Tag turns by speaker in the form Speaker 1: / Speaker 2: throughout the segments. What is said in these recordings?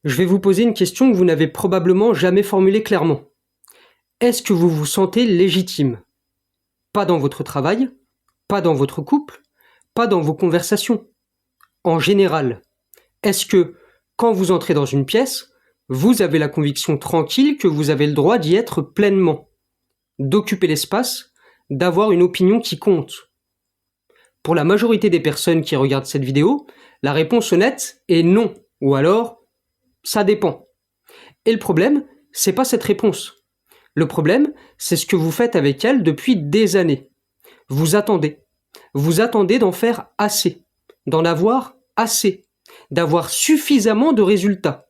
Speaker 1: Je vais vous poser une question que vous n'avez probablement jamais formulée clairement. Est-ce que vous vous sentez légitime? Pas dans votre travail, pas dans votre couple, pas dans vos conversations. En général, est-ce que, quand vous entrez dans une pièce, vous avez la conviction tranquille que vous avez le droit d'y être pleinement, d'occuper l'espace, d'avoir une opinion qui compte? Pour la majorité des personnes qui regardent cette vidéo, la réponse honnête est non, ou alors ça dépend. Et le problème, c'est pas cette réponse. Le problème, c'est ce que vous faites avec elle depuis des années. Vous attendez. Vous attendez d'en faire assez, d'en avoir assez, d'avoir suffisamment de résultats,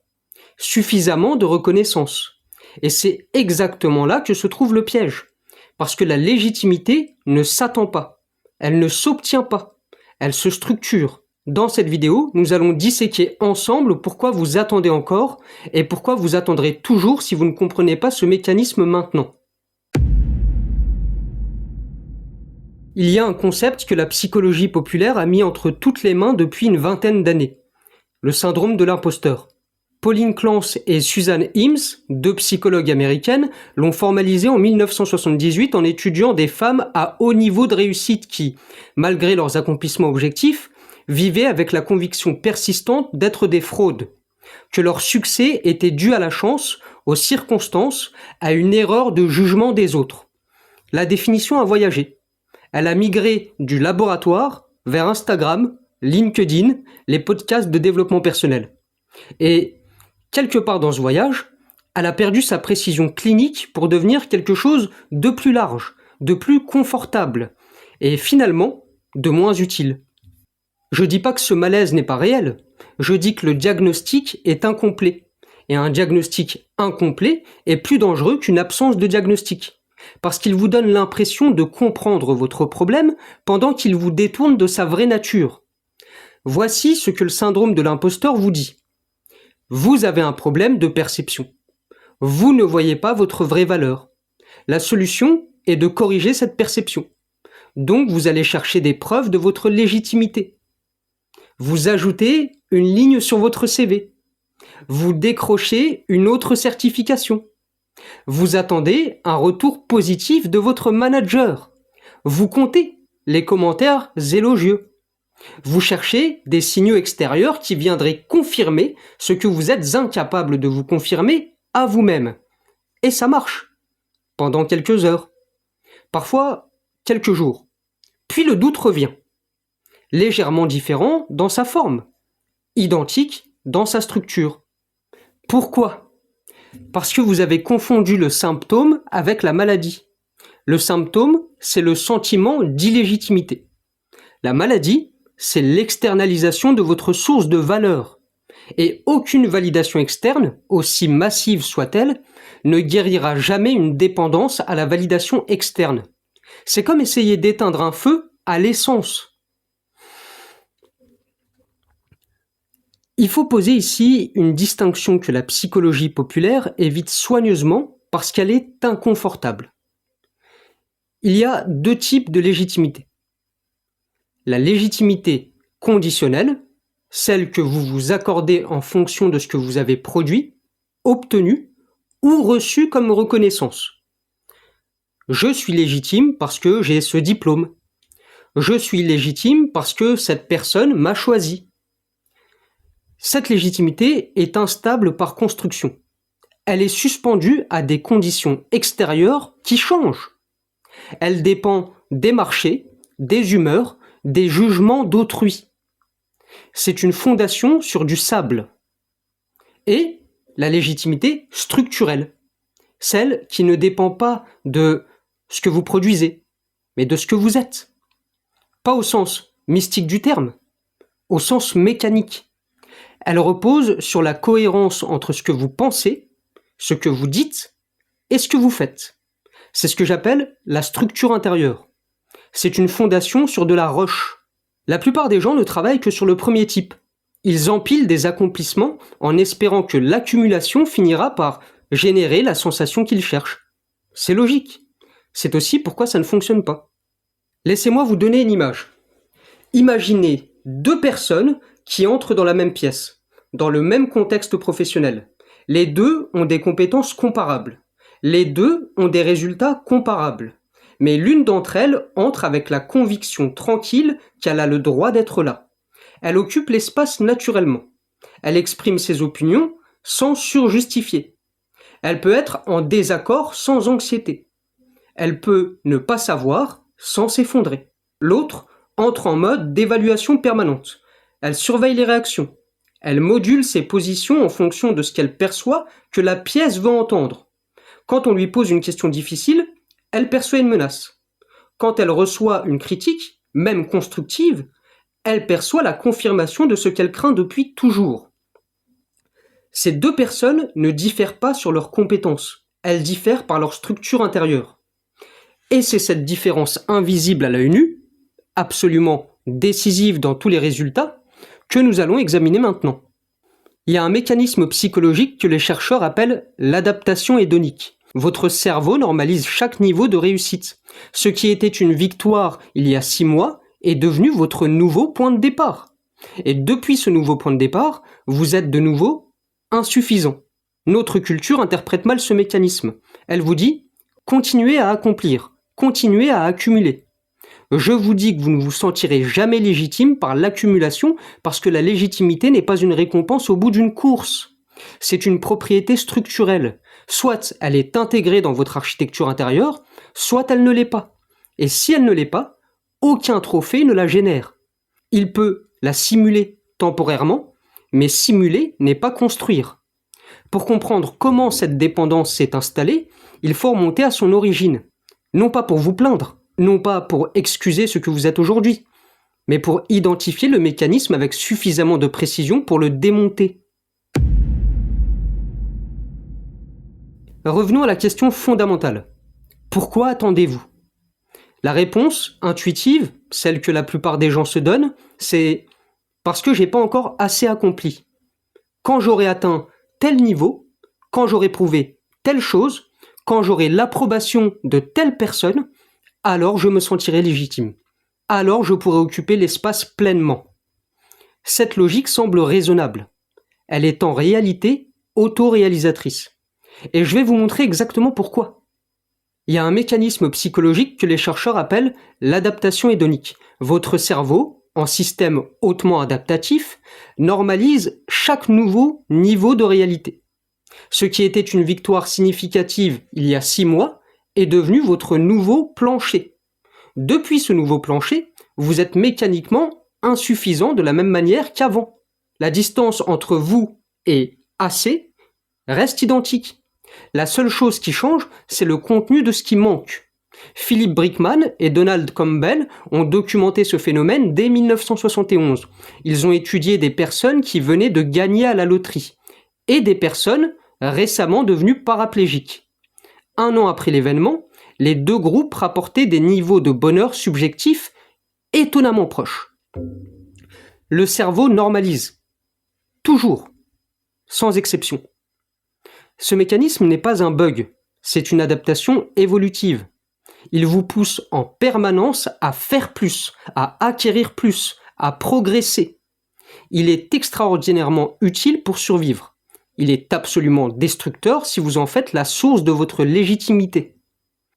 Speaker 1: suffisamment de reconnaissance. Et c'est exactement là que se trouve le piège. Parce que la légitimité ne s'attend pas. Elle ne s'obtient pas. Elle se structure. Dans cette vidéo, nous allons disséquer ensemble pourquoi vous attendez encore et pourquoi vous attendrez toujours si vous ne comprenez pas ce mécanisme maintenant. Il y a un concept que la psychologie populaire a mis entre toutes les mains depuis une vingtaine d'années. Le syndrome de l'imposteur. Pauline Clance et Suzanne Imes, deux psychologues américaines, l'ont formalisé en 1978 en étudiant des femmes à haut niveau de réussite qui, malgré leurs accomplissements objectifs, vivaient avec la conviction persistante d'être des fraudes, que leur succès était dû à la chance, aux circonstances, à une erreur de jugement des autres. La définition a voyagé. Elle a migré du laboratoire vers Instagram, LinkedIn, les podcasts de développement personnel. Et, quelque part dans ce voyage, elle a perdu sa précision clinique pour devenir quelque chose de plus large, de plus confortable, et finalement, de moins utile. Je dis pas que ce malaise n'est pas réel, je dis que le diagnostic est incomplet. Et un diagnostic incomplet est plus dangereux qu'une absence de diagnostic, parce qu'il vous donne l'impression de comprendre votre problème pendant qu'il vous détourne de sa vraie nature. Voici ce que le syndrome de l'imposteur vous dit. Vous avez un problème de perception. Vous ne voyez pas votre vraie valeur. La solution est de corriger cette perception. Donc vous allez chercher des preuves de votre légitimité. Vous ajoutez une ligne sur votre CV. Vous décrochez une autre certification. Vous attendez un retour positif de votre manager. Vous comptez les commentaires élogieux. Vous cherchez des signaux extérieurs qui viendraient confirmer ce que vous êtes incapable de vous confirmer à vous-même. Et ça marche. Pendant quelques heures. Parfois, quelques jours. Puis le doute revient. Légèrement différent dans sa forme. Identique dans sa structure. Pourquoi ? Parce que vous avez confondu le symptôme avec la maladie. Le symptôme, c'est le sentiment d'illégitimité. La maladie, c'est l'externalisation de votre source de valeur. Et aucune validation externe, aussi massive soit-elle, ne guérira jamais une dépendance à la validation externe. C'est comme essayer d'éteindre un feu à l'essence. Il faut poser ici une distinction que la psychologie populaire évite soigneusement parce qu'elle est inconfortable. Il y a deux types de légitimité. La légitimité conditionnelle, celle que vous vous accordez en fonction de ce que vous avez produit, obtenu ou reçu comme reconnaissance. Je suis légitime parce que j'ai ce diplôme. Je suis légitime parce que cette personne m'a choisi. Cette légitimité est instable par construction. Elle est suspendue à des conditions extérieures qui changent. Elle dépend des marchés, des humeurs, des jugements d'autrui. C'est une fondation sur du sable. Et la légitimité structurelle, celle qui ne dépend pas de ce que vous produisez, mais de ce que vous êtes. Pas au sens mystique du terme, au sens mécanique. Elle repose sur la cohérence entre ce que vous pensez, ce que vous dites et ce que vous faites. C'est ce que j'appelle la structure intérieure. C'est une fondation sur de la roche. La plupart des gens ne travaillent que sur le premier type. Ils empilent des accomplissements en espérant que l'accumulation finira par générer la sensation qu'ils cherchent. C'est logique. C'est aussi pourquoi ça ne fonctionne pas. Laissez-moi vous donner une image. Imaginez deux personnes qui entrent dans la même pièce, dans le même contexte professionnel. Les deux ont des compétences comparables. Les deux ont des résultats comparables. Mais l'une d'entre elles entre avec la conviction tranquille qu'elle a le droit d'être là. Elle occupe l'espace naturellement. Elle exprime ses opinions sans surjustifier. Elle peut être en désaccord sans anxiété. Elle peut ne pas savoir sans s'effondrer. L'autre entre en mode d'évaluation permanente. Elle surveille les réactions. Elle module ses positions en fonction de ce qu'elle perçoit que la pièce veut entendre. Quand on lui pose une question difficile, elle perçoit une menace. Quand elle reçoit une critique, même constructive, elle perçoit la confirmation de ce qu'elle craint depuis toujours. Ces deux personnes ne diffèrent pas sur leurs compétences, elles diffèrent par leur structure intérieure. Et c'est cette différence invisible à l'œil nu, absolument décisive dans tous les résultats, que nous allons examiner maintenant. Il y a un mécanisme psychologique que les chercheurs appellent l'adaptation hédonique. Votre cerveau normalise chaque niveau de réussite. Ce qui était une victoire il y a 6 mois est devenu votre nouveau point de départ. Et depuis ce nouveau point de départ, vous êtes de nouveau insuffisant. Notre culture interprète mal ce mécanisme. Elle vous dit « continuez à accomplir, continuez à accumuler ». Je vous dis que vous ne vous sentirez jamais légitime par l'accumulation parce que la légitimité n'est pas une récompense au bout d'une course. C'est une propriété structurelle. Soit elle est intégrée dans votre architecture intérieure, soit elle ne l'est pas. Et si elle ne l'est pas, aucun trophée ne la génère. Il peut la simuler temporairement, mais simuler n'est pas construire. Pour comprendre comment cette dépendance s'est installée, il faut remonter à son origine. Non pas pour vous plaindre, non pas pour excuser ce que vous êtes aujourd'hui, mais pour identifier le mécanisme avec suffisamment de précision pour le démonter. Revenons à la question fondamentale. Pourquoi attendez-vous ? La réponse intuitive, celle que la plupart des gens se donnent, c'est « parce que j'ai pas encore assez accompli. Quand j'aurai atteint tel niveau, quand j'aurai prouvé telle chose, quand j'aurai l'approbation de telle personne, alors je me sentirai légitime. Alors je pourrai occuper l'espace pleinement. » Cette logique semble raisonnable. Elle est en réalité autoréalisatrice. Et je vais vous montrer exactement pourquoi. Il y a un mécanisme psychologique que les chercheurs appellent l'adaptation hédonique. Votre cerveau, en système hautement adaptatif, normalise chaque nouveau niveau de réalité. Ce qui était une victoire significative il y a 6 mois est devenu votre nouveau plancher. Depuis ce nouveau plancher, vous êtes mécaniquement insuffisant de la même manière qu'avant. La distance entre vous et assez reste identique. La seule chose qui change, c'est le contenu de ce qui manque. Philip Brickman et Donald Campbell ont documenté ce phénomène dès 1971. Ils ont étudié des personnes qui venaient de gagner à la loterie et des personnes récemment devenues paraplégiques. 1 an après l'événement, les deux groupes rapportaient des niveaux de bonheur subjectifs étonnamment proches. Le cerveau normalise. Toujours. Sans exception. Ce mécanisme n'est pas un bug, c'est une adaptation évolutive. Il vous pousse en permanence à faire plus, à acquérir plus, à progresser. Il est extraordinairement utile pour survivre. Il est absolument destructeur si vous en faites la source de votre légitimité.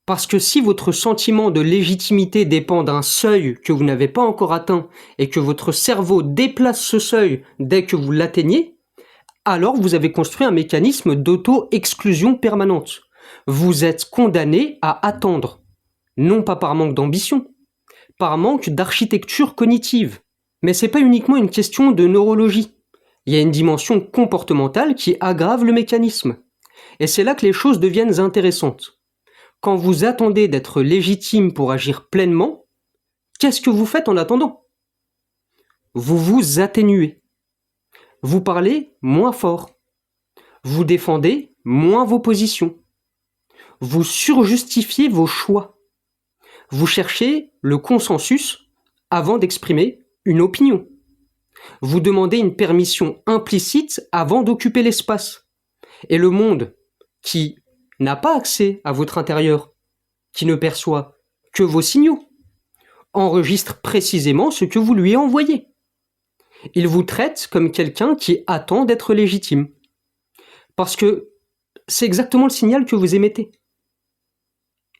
Speaker 1: Parce que si votre sentiment de légitimité dépend d'un seuil que vous n'avez pas encore atteint et que votre cerveau déplace ce seuil dès que vous l'atteignez, alors vous avez construit un mécanisme d'auto-exclusion permanente. Vous êtes condamné à attendre, non pas par manque d'ambition, par manque d'architecture cognitive. Mais c'est pas uniquement une question de neurologie. Il y a une dimension comportementale qui aggrave le mécanisme. Et c'est là que les choses deviennent intéressantes. Quand vous attendez d'être légitime pour agir pleinement, qu'est-ce que vous faites en attendant ? Vous vous atténuez. Vous parlez moins fort. Vous défendez moins vos positions. Vous surjustifiez vos choix. Vous cherchez le consensus avant d'exprimer une opinion. Vous demandez une permission implicite avant d'occuper l'espace. Et le monde, qui n'a pas accès à votre intérieur, qui ne perçoit que vos signaux, enregistre précisément ce que vous lui envoyez. Il vous traite comme quelqu'un qui attend d'être légitime. Parce que c'est exactement le signal que vous émettez.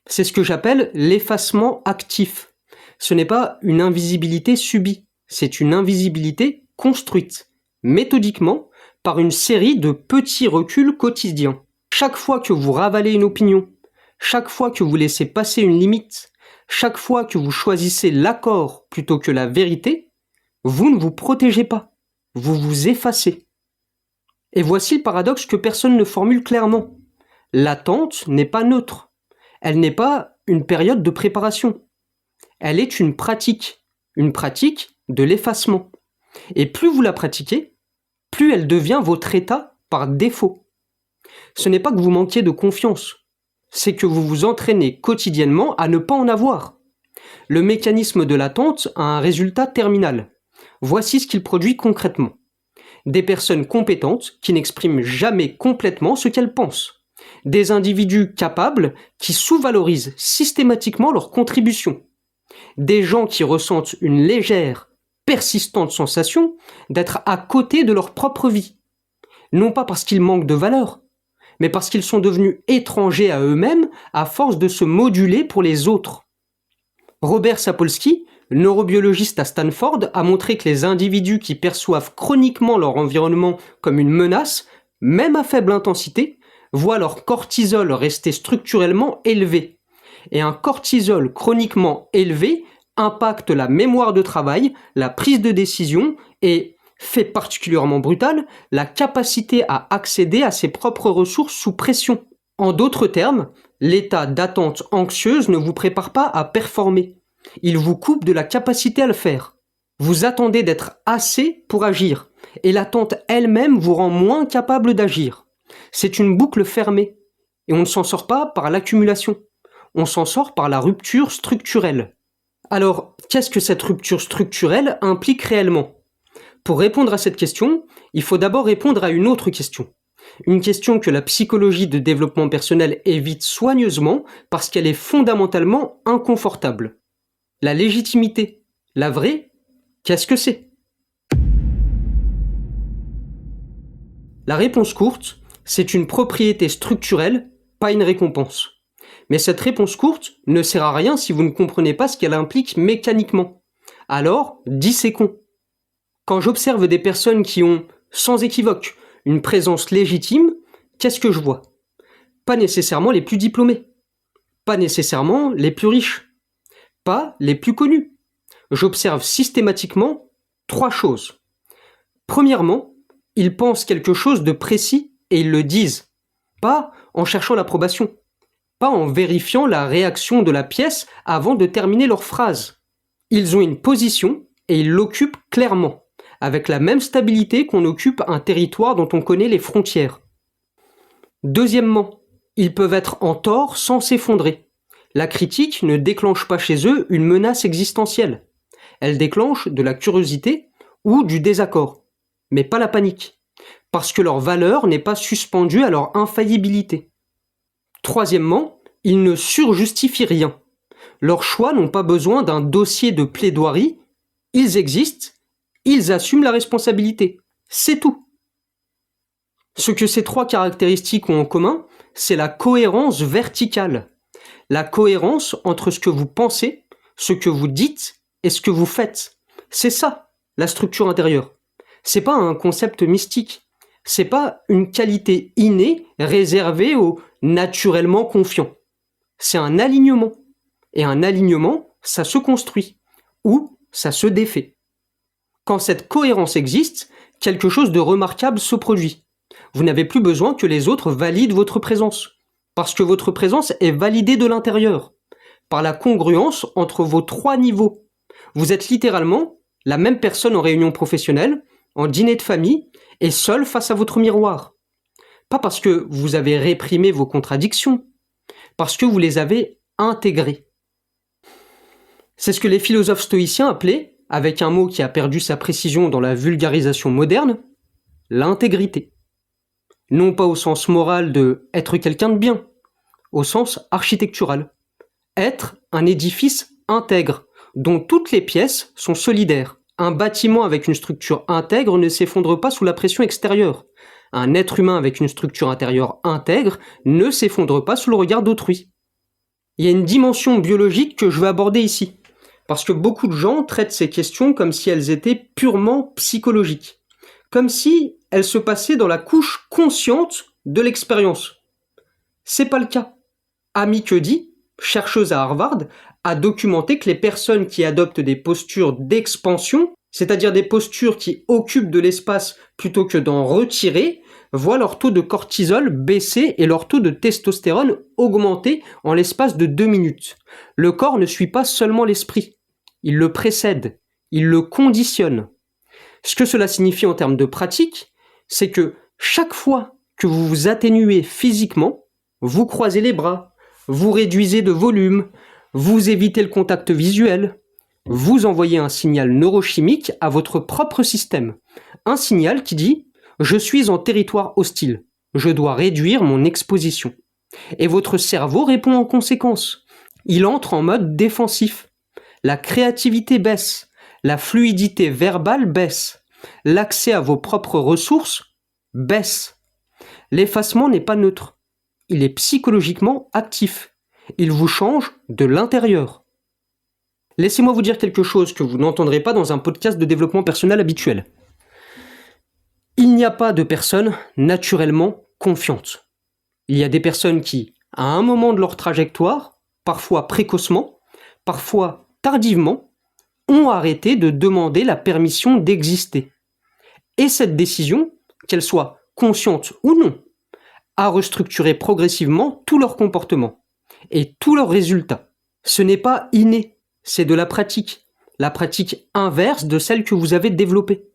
Speaker 1: C'est ce que j'appelle l'effacement actif. Ce n'est pas une invisibilité subie, c'est une invisibilité construite, méthodiquement, par une série de petits reculs quotidiens. Chaque fois que vous ravalez une opinion, chaque fois que vous laissez passer une limite, chaque fois que vous choisissez l'accord plutôt que la vérité, vous ne vous protégez pas, vous vous effacez. Et voici le paradoxe que personne ne formule clairement. L'attente n'est pas neutre. Elle n'est pas une période de préparation. Elle est une pratique de l'effacement. Et plus vous la pratiquez, plus elle devient votre état par défaut. Ce n'est pas que vous manquiez de confiance, c'est que vous vous entraînez quotidiennement à ne pas en avoir. Le mécanisme de l'attente a un résultat terminal. Voici ce qu'il produit concrètement. Des personnes compétentes qui n'expriment jamais complètement ce qu'elles pensent. Des individus capables qui sous-valorisent systématiquement leur contribution. Des gens qui ressentent une légère, persistante sensation d'être à côté de leur propre vie. Non pas parce qu'ils manquent de valeur, mais parce qu'ils sont devenus étrangers à eux-mêmes à force de se moduler pour les autres. Robert Sapolsky, neurobiologiste à Stanford, a montré que les individus qui perçoivent chroniquement leur environnement comme une menace, même à faible intensité, voient leur cortisol rester structurellement élevé. Et un cortisol chroniquement élevé impacte la mémoire de travail, la prise de décision et, fait particulièrement brutal, la capacité à accéder à ses propres ressources sous pression. En d'autres termes, l'état d'attente anxieuse ne vous prépare pas à performer. Il vous coupe de la capacité à le faire. Vous attendez d'être assez pour agir, et l'attente elle-même vous rend moins capable d'agir. C'est une boucle fermée, et on ne s'en sort pas par l'accumulation. On s'en sort par la rupture structurelle. Alors, qu'est-ce que cette rupture structurelle implique réellement ? Pour répondre à cette question, il faut d'abord répondre à une autre question. Une question que la psychologie de développement personnel évite soigneusement parce qu'elle est fondamentalement inconfortable. La légitimité, la vraie, qu'est-ce que c'est ? La réponse courte, c'est une propriété structurelle, pas une récompense. Mais cette réponse courte ne sert à rien si vous ne comprenez pas ce qu'elle implique mécaniquement. Alors, disséquons. Quand j'observe des personnes qui ont, sans équivoque, une présence légitime, qu'est-ce que je vois ? Pas nécessairement les plus diplômés, pas nécessairement les plus riches, pas les plus connus. J'observe systématiquement 3 choses. Premièrement, ils pensent quelque chose de précis et ils le disent, pas en cherchant l'approbation, pas en vérifiant la réaction de la pièce avant de terminer leur phrase. Ils ont une position et ils l'occupent clairement, avec la même stabilité qu'on occupe un territoire dont on connaît les frontières. Deuxièmement, ils peuvent être en tort sans s'effondrer. La critique ne déclenche pas chez eux une menace existentielle. Elle déclenche de la curiosité ou du désaccord, mais pas la panique, parce que leur valeur n'est pas suspendue à leur infaillibilité. Troisièmement, ils ne surjustifient rien. Leurs choix n'ont pas besoin d'un dossier de plaidoirie, ils existent, ils assument la responsabilité. C'est tout. Ce que ces 3 caractéristiques ont en commun, c'est la cohérence verticale. La cohérence entre ce que vous pensez, ce que vous dites et ce que vous faites. C'est ça, la structure intérieure. C'est pas un concept mystique. C'est pas une qualité innée réservée aux naturellement confiants. C'est un alignement. Et un alignement, ça se construit. Ou ça se défait. Quand cette cohérence existe, quelque chose de remarquable se produit. Vous n'avez plus besoin que les autres valident votre présence, parce que votre présence est validée de l'intérieur, par la congruence entre vos 3 niveaux. Vous êtes littéralement la même personne en réunion professionnelle, en dîner de famille, et seul face à votre miroir. Pas parce que vous avez réprimé vos contradictions, parce que vous les avez intégrées. C'est ce que les philosophes stoïciens appelaient, avec un mot qui a perdu sa précision dans la vulgarisation moderne, l'intégrité. Non pas au sens moral de être quelqu'un de bien, au sens architectural. Être un édifice intègre, dont toutes les pièces sont solidaires, Un bâtiment avec une structure intègre ne s'effondre pas sous la pression extérieure. Un être humain avec une structure intérieure intègre ne s'effondre pas sous le regard d'autrui. Il y a une dimension biologique que je veux aborder ici, parce que beaucoup de gens traitent ces questions comme si elles étaient purement psychologiques, comme si elles se passaient dans la couche consciente de l'expérience. C'est pas le cas. Amy Cuddy, chercheuse à Harvard, a documenté que les personnes qui adoptent des postures d'expansion, c'est-à-dire des postures qui occupent de l'espace plutôt que d'en retirer, voient leur taux de cortisol baisser et leur taux de testostérone augmenter en l'espace de 2 minutes. Le corps ne suit pas seulement l'esprit, il le précède, il le conditionne. Ce que cela signifie en termes de pratique, c'est que chaque fois que vous vous atténuez physiquement, vous croisez les bras, vous réduisez de volume, vous évitez le contact visuel, vous envoyez un signal neurochimique à votre propre système. Un signal qui dit « Je suis en territoire hostile, je dois réduire mon exposition ». Et votre cerveau répond en conséquence. Il entre en mode défensif. La créativité baisse, la fluidité verbale baisse, l'accès à vos propres ressources baisse. L'effacement n'est pas neutre. Il est psychologiquement actif. Il vous change de l'intérieur. Laissez-moi vous dire quelque chose que vous n'entendrez pas dans un podcast de développement personnel habituel. Il n'y a pas de personnes naturellement confiantes. Il y a des personnes qui, à un moment de leur trajectoire, parfois précocement, parfois tardivement, ont arrêté de demander la permission d'exister. Et cette décision, qu'elle soit consciente ou non, a restructuré progressivement tout leur comportement et tous leurs résultats. Ce n'est pas inné, c'est de la pratique inverse de celle que vous avez développée.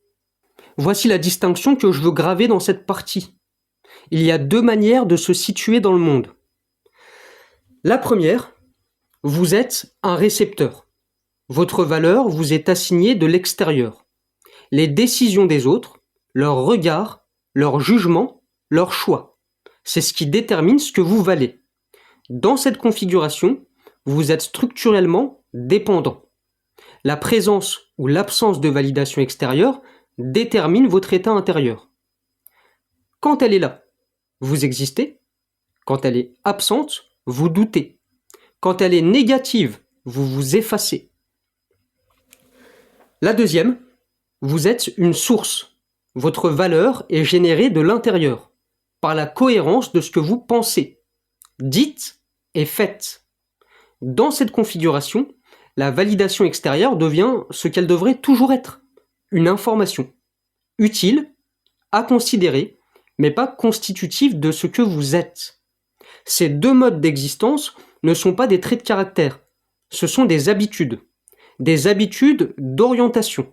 Speaker 1: Voici la distinction que je veux graver dans cette partie. Il y a 2 manières de se situer dans le monde. La première, vous êtes un récepteur. Votre valeur vous est assignée de l'extérieur. Les décisions des autres, leurs regards, leurs jugements, leurs choix. C'est ce qui détermine ce que vous valez. Dans cette configuration, vous êtes structurellement dépendant. La présence ou l'absence de validation extérieure détermine votre état intérieur. Quand elle est là, vous existez. Quand elle est absente, vous doutez. Quand elle est négative, vous vous effacez. La deuxième, vous êtes une source. Votre valeur est générée de l'intérieur, par la cohérence de ce que vous pensez, dites et faites. Dans cette configuration, la validation extérieure devient ce qu'elle devrait toujours être, une information, utile, à considérer, mais pas constitutive de ce que vous êtes. Ces 2 modes d'existence ne sont pas des traits de caractère, ce sont des habitudes d'orientation.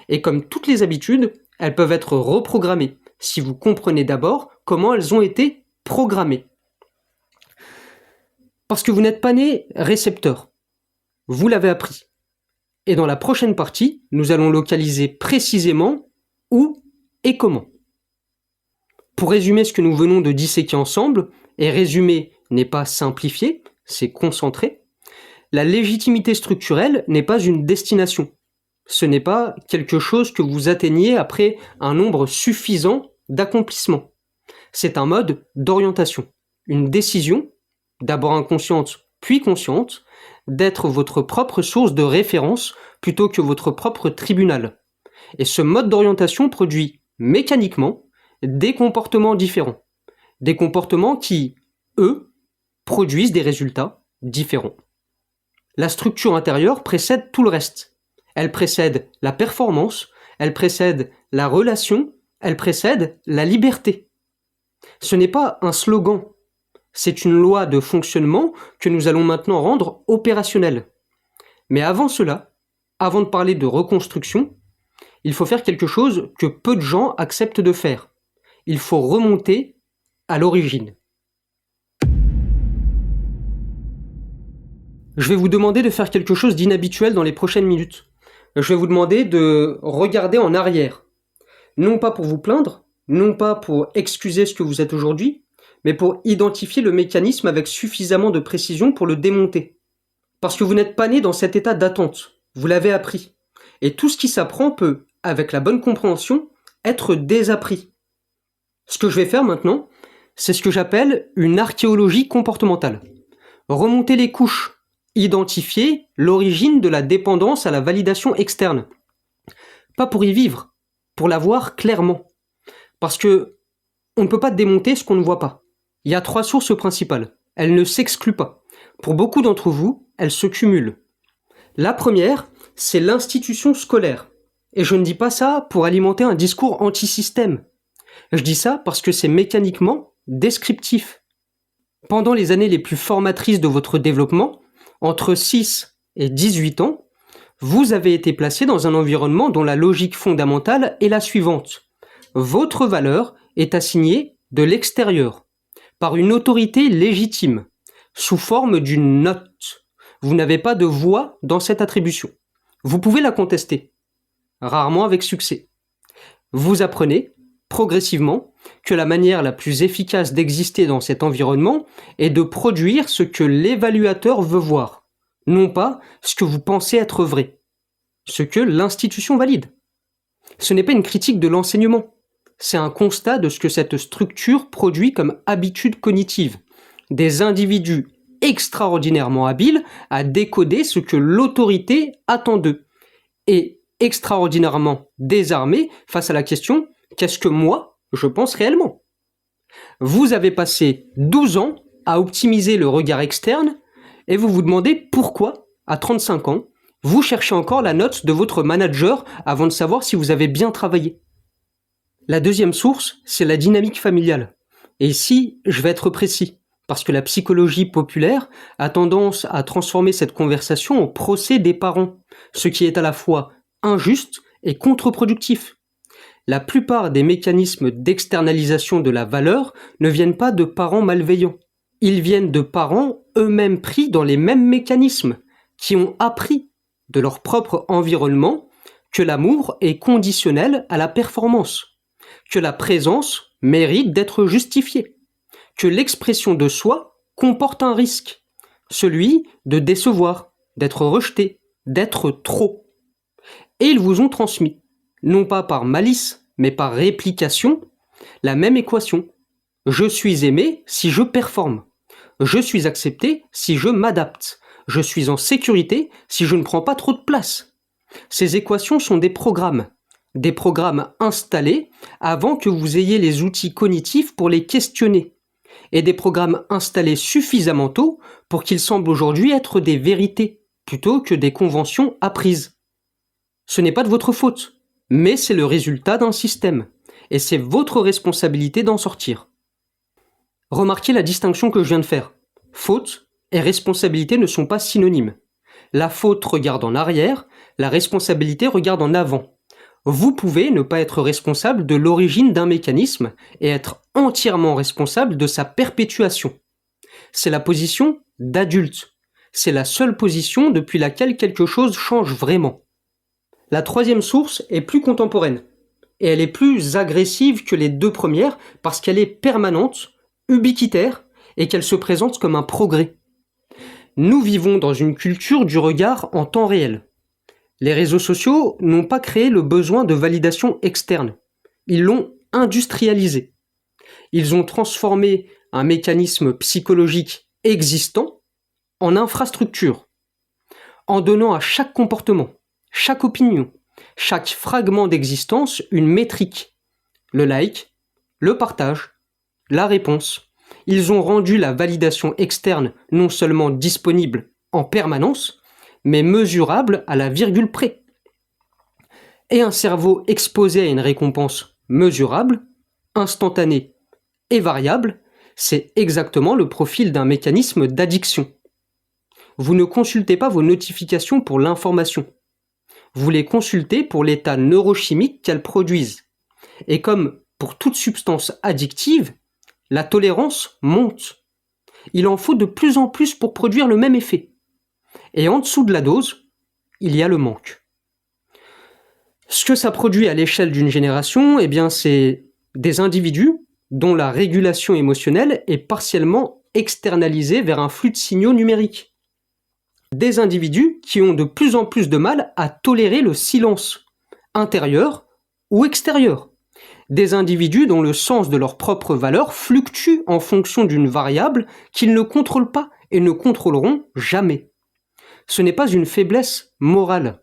Speaker 1: Et comme toutes les habitudes, elles peuvent être reprogrammées, si vous comprenez d'abord comment elles ont été programmées. Parce que vous n'êtes pas né récepteur, vous l'avez appris. Et dans la prochaine partie, nous allons localiser précisément où et comment. Pour résumer ce que nous venons de disséquer ensemble, et résumer n'est pas simplifier, c'est concentrer, la légitimité structurelle n'est pas une destination. Ce n'est pas quelque chose que vous atteignez après un nombre suffisant d'accomplissements. C'est un mode d'orientation, une décision, d'abord inconsciente puis consciente, d'être votre propre source de référence plutôt que votre propre tribunal. Et ce mode d'orientation produit mécaniquement des comportements différents. Des comportements qui, eux, produisent des résultats différents. La structure intérieure précède tout le reste. Elle précède la performance, elle précède la relation, elle précède la liberté. Ce n'est pas un slogan, c'est une loi de fonctionnement que nous allons maintenant rendre opérationnelle. Mais avant cela, avant de parler de reconstruction, il faut faire quelque chose que peu de gens acceptent de faire. Il faut remonter à l'origine. Je vais vous demander de faire quelque chose d'inhabituel dans les prochaines minutes. Je vais vous demander de regarder en arrière. Non pas pour vous plaindre, non pas pour excuser ce que vous êtes aujourd'hui, mais pour identifier le mécanisme avec suffisamment de précision pour le démonter. Parce que vous n'êtes pas né dans cet état d'attente, vous l'avez appris. Et tout ce qui s'apprend peut, avec la bonne compréhension, être désappris. Ce que je vais faire maintenant, c'est ce que j'appelle une archéologie comportementale. Remonter les couches, identifier l'origine de la dépendance à la validation externe. Pas pour y vivre, pour la voir clairement. Parce que on ne peut pas démonter ce qu'on ne voit pas. Il y a 3 sources principales. Elles ne s'excluent pas. Pour beaucoup d'entre vous, elles se cumulent. La première, c'est l'institution scolaire. Et je ne dis pas ça pour alimenter un discours anti-système. Je dis ça parce que c'est mécaniquement descriptif. Pendant les années les plus formatrices de votre développement, entre 6 et 18 ans, vous avez été placé dans un environnement dont la logique fondamentale est la suivante. Votre valeur est assignée de l'extérieur, par une autorité légitime, sous forme d'une note. Vous n'avez pas de voix dans cette attribution. Vous pouvez la contester, rarement avec succès. Vous apprenez, progressivement, que la manière la plus efficace d'exister dans cet environnement est de produire ce que l'évaluateur veut voir, non pas ce que vous pensez être vrai, ce que l'institution valide. Ce n'est pas une critique de l'enseignement, c'est un constat de ce que cette structure produit comme habitude cognitive. Des individus extraordinairement habiles à décoder ce que l'autorité attend d'eux, et extraordinairement désarmés face à la question « qu'est-ce que moi, je pense réellement ?» Vous avez passé 12 ans à optimiser le regard externe et vous vous demandez pourquoi, à 35 ans, vous cherchez encore la note de votre manager avant de savoir si vous avez bien travaillé. La deuxième source, c'est la dynamique familiale. Et ici, je vais être précis, parce que la psychologie populaire a tendance à transformer cette conversation en procès des parents, ce qui est à la fois injuste et contre-productif. La plupart des mécanismes d'externalisation de la valeur ne viennent pas de parents malveillants. Ils viennent de parents eux-mêmes pris dans les mêmes mécanismes, qui ont appris de leur propre environnement que l'amour est conditionnel à la performance, que la présence mérite d'être justifiée, que l'expression de soi comporte un risque, celui de décevoir, d'être rejeté, d'être trop. Et ils vous ont transmis, non pas par malice, mais par réplication, la même équation. Je suis aimé si je performe. Je suis accepté si je m'adapte. Je suis en sécurité si je ne prends pas trop de place. Ces équations sont des programmes installés avant que vous ayez les outils cognitifs pour les questionner, et des programmes installés suffisamment tôt pour qu'ils semblent aujourd'hui être des vérités, plutôt que des conventions apprises. Ce n'est pas de votre faute, mais c'est le résultat d'un système, et c'est votre responsabilité d'en sortir. Remarquez la distinction que je viens de faire. Faute et responsabilité ne sont pas synonymes. La faute regarde en arrière, la responsabilité regarde en avant. Vous pouvez ne pas être responsable de l'origine d'un mécanisme et être entièrement responsable de sa perpétuation. C'est la position d'adulte. C'est la seule position depuis laquelle quelque chose change vraiment. La troisième source est plus contemporaine, et elle est plus agressive que les 2 premières parce qu'elle est permanente, ubiquitaire, et qu'elle se présente comme un progrès. Nous vivons dans une culture du regard en temps réel. Les réseaux sociaux n'ont pas créé le besoin de validation externe. Ils l'ont industrialisé. Ils ont transformé un mécanisme psychologique existant en infrastructure, en donnant à chaque comportement, chaque opinion, chaque fragment d'existence une métrique. Le like, le partage, la réponse. Ils ont rendu la validation externe non seulement disponible en permanence, mais mesurable à la virgule près. Et un cerveau exposé à une récompense mesurable, instantanée et variable, c'est exactement le profil d'un mécanisme d'addiction. Vous ne consultez pas vos notifications pour l'information. Vous les consultez pour l'état neurochimique qu'elles produisent. Et comme pour toute substance addictive, la tolérance monte. Il en faut de plus en plus pour produire le même effet. Et en dessous de la dose, il y a le manque. Ce que ça produit à l'échelle d'une génération, eh bien, c'est des individus dont la régulation émotionnelle est partiellement externalisée vers un flux de signaux numériques. Des individus qui ont de plus en plus de mal à tolérer le silence, intérieur ou extérieur. Des individus dont le sens de leur propre valeur fluctue en fonction d'une variable qu'ils ne contrôlent pas et ne contrôleront jamais. Ce n'est pas une faiblesse morale,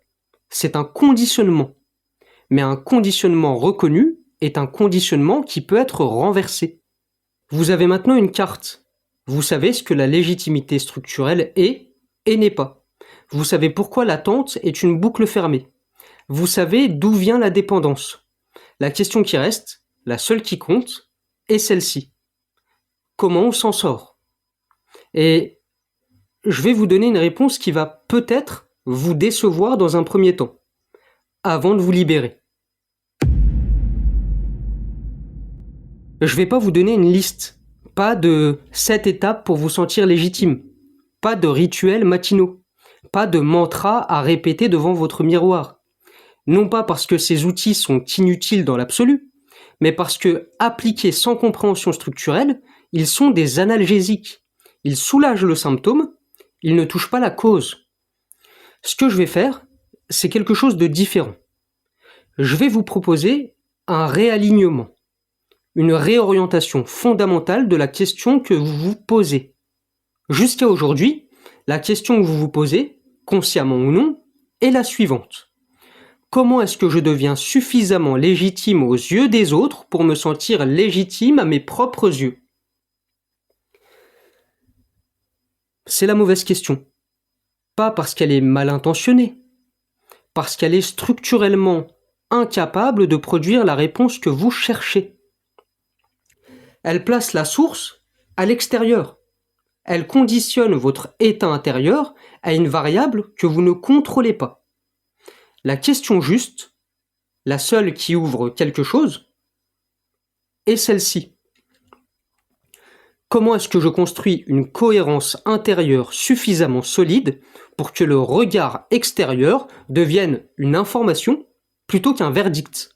Speaker 1: c'est un conditionnement. Mais un conditionnement reconnu est un conditionnement qui peut être renversé. Vous avez maintenant une carte. Vous savez ce que la légitimité structurelle est et n'est pas. Vous savez pourquoi l'attente est une boucle fermée. Vous savez d'où vient la dépendance. La question qui reste, la seule qui compte, est celle-ci. Comment on s'en sort? Et je vais vous donner une réponse qui va peut-être vous décevoir dans un premier temps, avant de vous libérer. Je ne vais pas vous donner une liste, pas de 7 étapes pour vous sentir légitime, pas de rituels matinaux, pas de mantra à répéter devant votre miroir. Non pas parce que ces outils sont inutiles dans l'absolu, mais parce que, appliqués sans compréhension structurelle, ils sont des analgésiques. Ils soulagent le symptôme, ils ne touchent pas la cause. Ce que je vais faire, c'est quelque chose de différent. Je vais vous proposer un réalignement, une réorientation fondamentale de la question que vous vous posez. Jusqu'à aujourd'hui, la question que vous vous posez, consciemment ou non, est la suivante. Comment est-ce que je deviens suffisamment légitime aux yeux des autres pour me sentir légitime à mes propres yeux? C'est la mauvaise question. Pas parce qu'elle est mal intentionnée, parce qu'elle est structurellement incapable de produire la réponse que vous cherchez. Elle place la source à l'extérieur. Elle conditionne votre état intérieur à une variable que vous ne contrôlez pas. La question juste, la seule qui ouvre quelque chose, est celle-ci. Comment est-ce que je construis une cohérence intérieure suffisamment solide pour que le regard extérieur devienne une information plutôt qu'un verdict?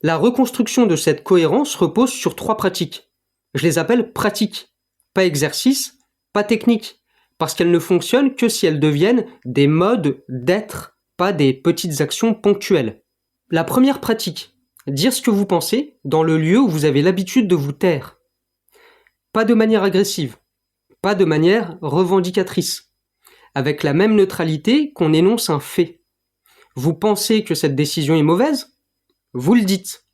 Speaker 1: La reconstruction de cette cohérence repose sur 3 pratiques. Je les appelle pratiques, pas exercices, pas techniques, parce qu'elles ne fonctionnent que si elles deviennent des modes d'être, pas des petites actions ponctuelles. La première pratique, dire ce que vous pensez dans le lieu où vous avez l'habitude de vous taire. Pas de manière agressive, pas de manière revendicatrice, avec la même neutralité qu'on énonce un fait. Vous pensez que cette décision est mauvaise? Vous le dites.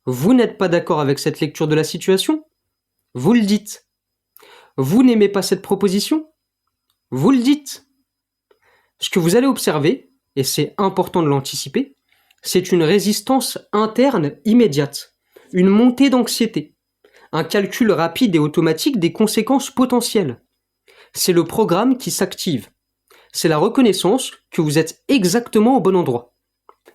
Speaker 1: Vous n'êtes pas d'accord avec cette lecture de la situation? Vous le dites. Vous n'aimez pas cette proposition? Vous le dites. Ce que vous allez observer, et c'est important de l'anticiper, c'est une résistance interne immédiate, une montée d'anxiété, un calcul rapide et automatique des conséquences potentielles. C'est le programme qui s'active. C'est la reconnaissance que vous êtes exactement au bon endroit.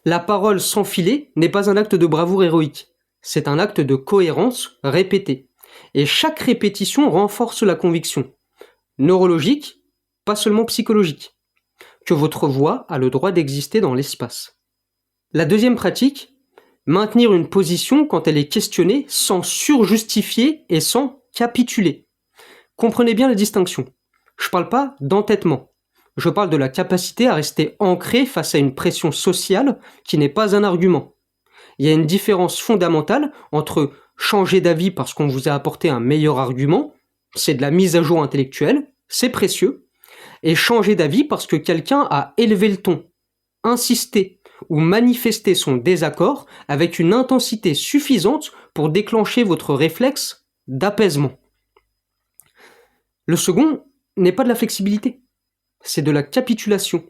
Speaker 1: La parole sans filet n'est pas un acte de bravoure héroïque, c'est un acte de cohérence répété. Et chaque répétition renforce la conviction, neurologique, pas seulement psychologique, que votre voix a le droit d'exister dans l'espace. La deuxième pratique, maintenir une position quand elle est questionnée sans surjustifier et sans capituler. Comprenez bien la distinction. Je ne parle pas d'entêtement. Je parle de la capacité à rester ancré face à une pression sociale qui n'est pas un argument. Il y a une différence fondamentale entre changer d'avis parce qu'on vous a apporté un meilleur argument, c'est de la mise à jour intellectuelle, c'est précieux, et changer d'avis parce que quelqu'un a élevé le ton, insisté ou manifesté son désaccord avec une intensité suffisante pour déclencher votre réflexe d'apaisement. Le second n'est pas de la flexibilité, c'est de la capitulation.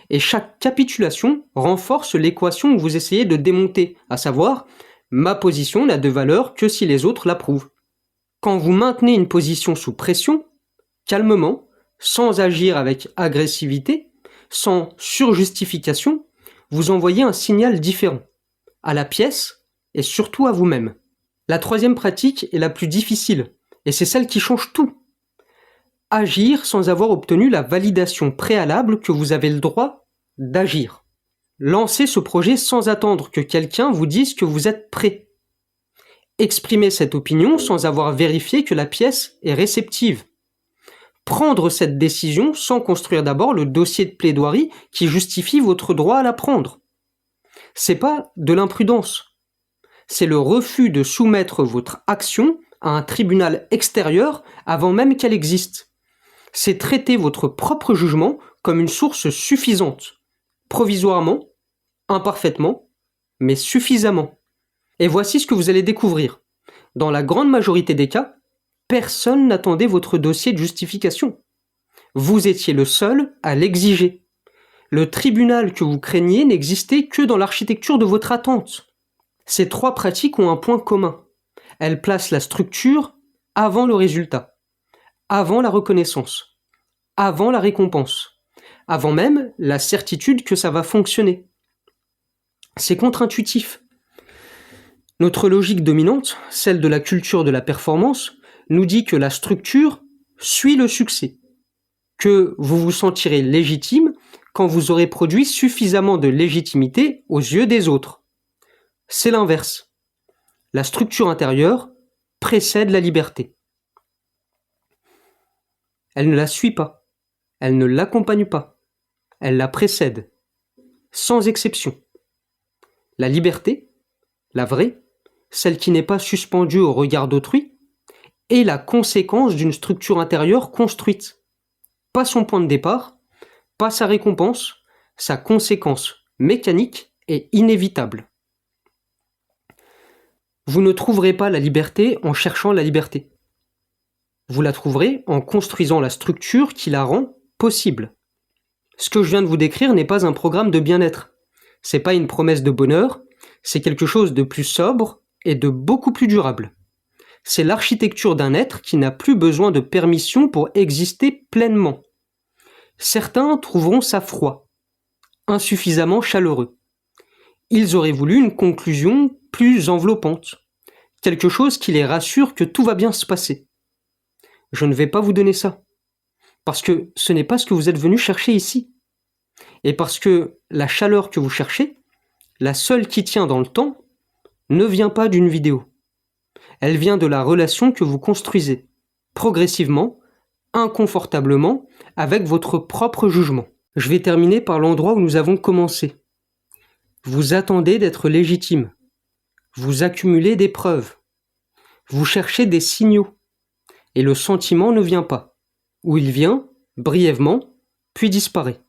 Speaker 1: Et chaque capitulation renforce l'équation que vous essayez de démonter, à savoir « ma position n'a de valeur que si les autres l'approuvent ». Quand vous maintenez une position sous pression, calmement, sans agir avec agressivité, sans surjustification, vous envoyez un signal différent, à la pièce et surtout à vous-même. La troisième pratique est la plus difficile, et c'est celle qui change tout. Agir sans avoir obtenu la validation préalable que vous avez le droit d'agir. Lancez ce projet sans attendre que quelqu'un vous dise que vous êtes prêt. Exprimez cette opinion sans avoir vérifié que la pièce est réceptive. prendre cette décision sans construire d'abord le dossier de plaidoirie qui justifie votre droit à la prendre. C'est pas de l'imprudence. C'est le refus de soumettre votre action à un tribunal extérieur avant même qu'elle existe. C'est traiter votre propre jugement comme une source suffisante, provisoirement, imparfaitement, mais suffisamment. Et voici ce que vous allez découvrir. Dans la grande majorité des cas, personne n'attendait votre dossier de justification. Vous étiez le seul à l'exiger. Le tribunal que vous craigniez n'existait que dans l'architecture de votre attente. Ces trois pratiques ont un point commun. Elles placent la structure avant le résultat, avant la reconnaissance, avant la récompense, avant même la certitude que ça va fonctionner. C'est contre-intuitif. Notre logique dominante, celle de la culture de la performance, nous dit que la structure suit le succès, que vous vous sentirez légitime quand vous aurez produit suffisamment de légitimité aux yeux des autres. C'est l'inverse. La structure intérieure précède la liberté. Elle ne la suit pas, elle ne l'accompagne pas, elle la précède, sans exception. La liberté, la vraie, celle qui n'est pas suspendue au regard d'autrui, est la conséquence d'une structure intérieure construite. Pas son point de départ, pas sa récompense, sa conséquence mécanique et inévitable. Vous ne trouverez pas la liberté en cherchant la liberté. Vous la trouverez en construisant la structure qui la rend possible. Ce que je viens de vous décrire n'est pas un programme de bien-être. C'est pas une promesse de bonheur, c'est quelque chose de plus sobre et de beaucoup plus durable. C'est l'architecture d'un être qui n'a plus besoin de permission pour exister pleinement. Certains trouveront ça froid, insuffisamment chaleureux. Ils auraient voulu une conclusion plus enveloppante, quelque chose qui les rassure que tout va bien se passer. Je ne vais pas vous donner ça, parce que ce n'est pas ce que vous êtes venu chercher ici. Et parce que la chaleur que vous cherchez, la seule qui tient dans le temps, ne vient pas d'une vidéo. Elle vient de la relation que vous construisez, progressivement, inconfortablement, avec votre propre jugement. Je vais terminer par l'endroit où nous avons commencé. Vous attendez d'être légitime. Vous accumulez des preuves. Vous cherchez des signaux. Et le sentiment ne vient pas. Ou il vient, brièvement, puis disparaît.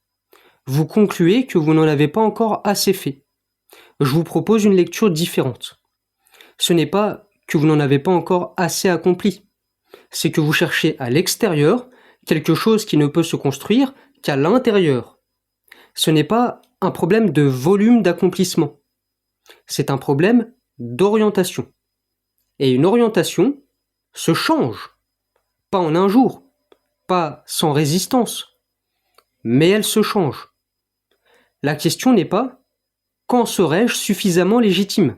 Speaker 1: Vous concluez que vous n'en avez pas encore assez fait. Je vous propose une lecture différente. Ce n'est pas que vous n'en avez pas encore assez accompli. C'est que vous cherchez à l'extérieur quelque chose qui ne peut se construire qu'à l'intérieur. Ce n'est pas un problème de volume d'accomplissement. C'est un problème d'orientation. Et une orientation se change. Pas en un jour, pas sans résistance, mais elle se change. La question n'est pas « quand serai-je suffisamment légitime ?»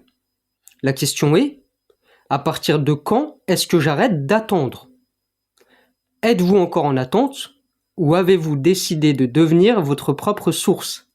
Speaker 1: La question est « à partir de quand est-ce que j'arrête d'attendre ?» Êtes-vous encore en attente ou avez-vous décidé de devenir votre propre source ?